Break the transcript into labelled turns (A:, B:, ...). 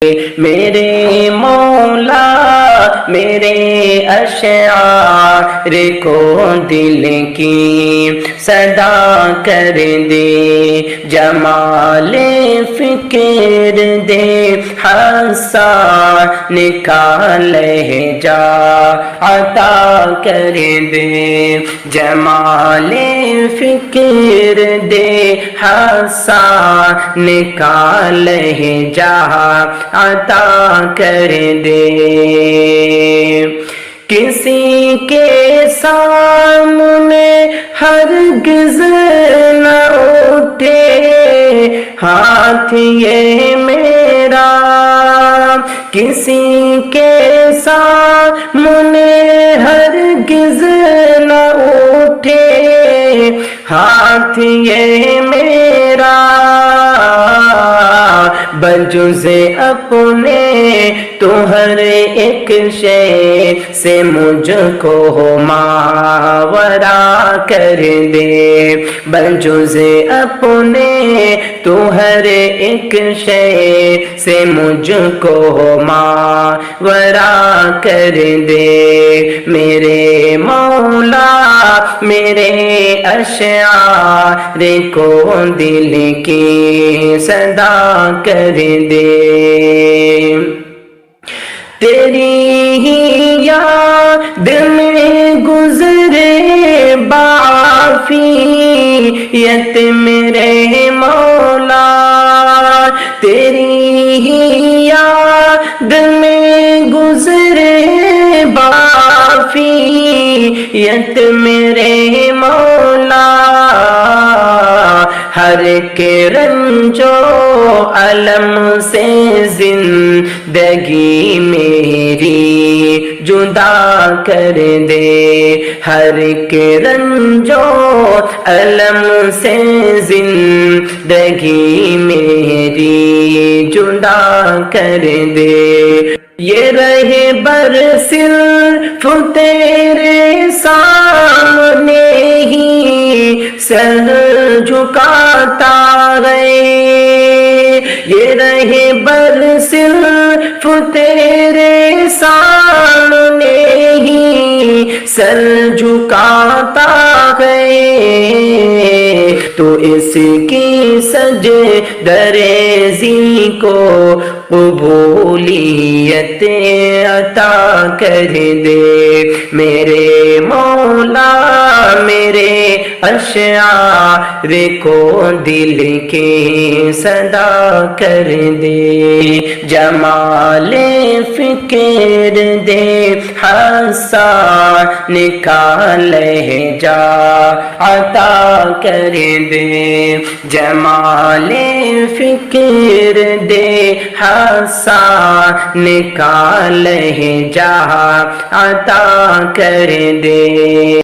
A: میرے مولا میرے اشعار کو دل کی صدا کر دے، جمال فکر دے حسان کا لہجہ عطا کر دے، جمال فکر دے حسان کا لہجہ عطا کر دے۔ کسی کے سامنے ہرگز نہ اٹھے ہاتھ یہ میرا، کسی کے سامنے ہرگز نہ اٹھے ہاتھ یہ میرا، بجز اپنے تو ہر ایک شے سے مجھ کو ماورا کر دے، بجز اپنے تو ہر ایک شے سے مجھ کو ماورا کر دے، میرے مولا میرے اشعار کو دل کی صدا کر دے، تیری ہی یاد میں گزرے بافیت میرے مولا، تیری ہی یاد میں گزرے بافیت میرے مولا، ہر کے رنج و الم سے زندگی میری جدا کر دے، ہر کے رنج و الم سے زندگی میری جدا کر دے، یہ رہے بر صرف تیرے سامنے ہی سر جھکاتا گئے، یہ رہے بر صرف تیرے سامنے ہی سر جھکاتا گئے، تو اس کی سجدہ ریزی کو قبولیت عطا کر دے، میرے مولا میرے اشعار کو دل کی صدا کر دے، جمال فکر دے حسان کا لہجہ عطا کر دے، جمال فکر دے حسان کا لہجہ عطا کر دے۔